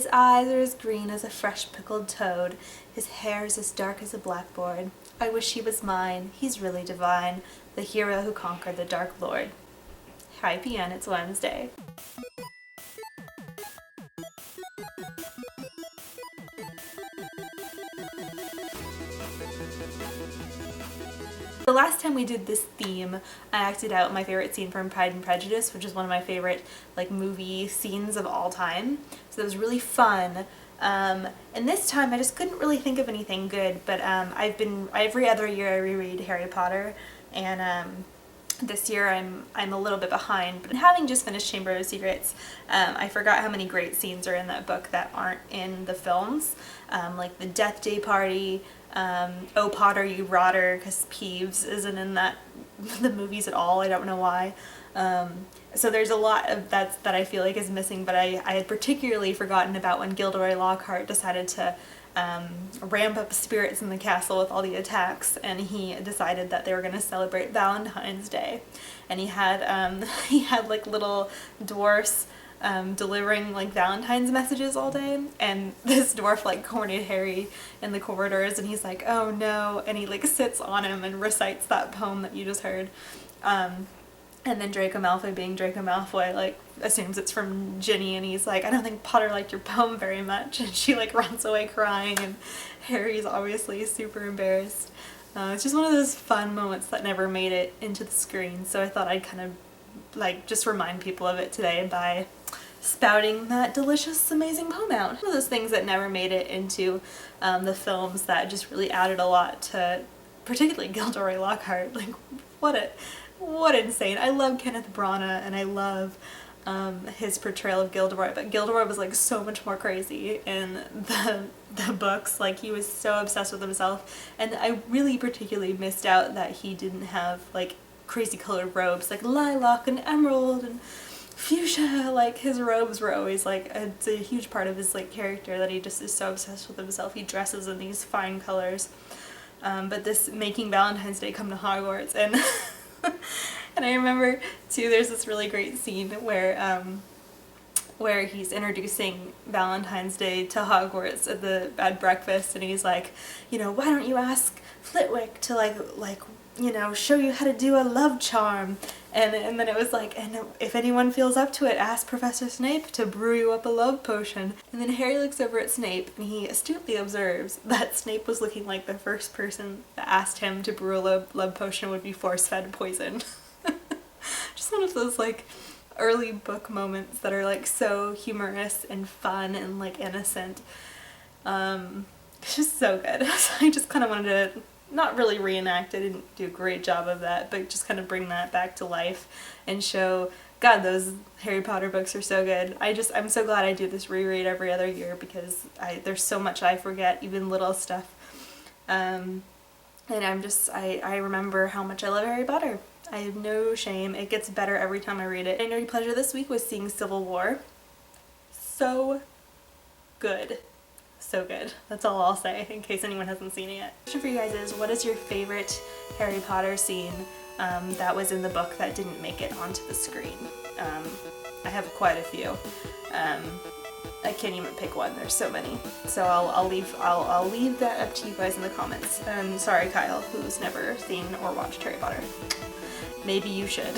His eyes are as green as a fresh pickled toad. His hair's as dark as a blackboard. I wish he was mine. He's really divine. The hero who conquered the Dark Lord. Hi PN, it's Wednesday. The last time we did this theme, I acted out my favorite scene from Pride and Prejudice, which is one of my favorite movie scenes of all time. So it was really fun. And this time I just couldn't really think of anything good, but every other year I reread Harry Potter, and this year I'm a little bit behind. But having just finished Chamber of Secrets, I forgot how many great scenes are in that book that aren't in the films, like the Death Day party. Oh Potter, you rotter, because Peeves isn't in the movies at all. I don't know why. So there's a lot of that I feel like is missing, but I had particularly forgotten about when Gilderoy Lockhart decided to ramp up spirits in the castle with all the attacks, and he decided that they were going to celebrate Valentine's Day, and he had like little dwarfs delivering Valentine's messages all day, and this dwarf cornered Harry in the corridors, and he's like, oh no, and he sits on him and recites that poem that you just heard, and then Draco Malfoy, being Draco Malfoy, assumes it's from Ginny, and he's like, I don't think Potter liked your poem very much, and she runs away crying, and Harry's obviously super embarrassed. It's just one of those fun moments that never made it into the screen, so I thought I'd kind of just remind people of it today by spouting that delicious, amazing poem out. One of those things that never made it into the films that just really added a lot to, particularly Gilderoy Lockhart. What insane. I love Kenneth Branagh, and I love his portrayal of Gilderoy, but Gilderoy was so much more crazy in the books. He was so obsessed with himself, and I really particularly missed out that he didn't have crazy colored robes like lilac and emerald and fuchsia. His robes were always it's a huge part of his character, that he just is so obsessed with himself. He dresses in these fine colors, but this making Valentine's Day come to Hogwarts, and and I remember too, there's this really great scene where he's introducing Valentine's Day to Hogwarts at breakfast, and he's like, why don't you ask Flitwick to show you how to do a love charm, and then it was and if anyone feels up to it, ask Professor Snape to brew you up a love potion. And then Harry looks over at Snape, and he astutely observes that Snape was looking like the first person that asked him to brew a love potion would be force-fed poison. Just one of those early book moments that are so humorous and fun and innocent. It's just so good. So I just kind of wanted to not really reenact, I didn't do a great job of that, but just kind of bring that back to life and show, God, those Harry Potter books are so good. I'm so glad I do this reread every other year, because there's so much I forget, even little stuff. And I remember how much I love Harry Potter. I have no shame. It gets better every time I read it. My nerdy pleasure this week was seeing Civil War. So good. So good. That's all I'll say, in case anyone hasn't seen it yet. The question for you guys is, what is your favorite Harry Potter scene that was in the book that didn't make it onto the screen? I have quite a few. I can't even pick one. There's so many. So I'll leave that up to you guys in the comments. And sorry, Kyle, who's never seen or watched Harry Potter. Maybe you should.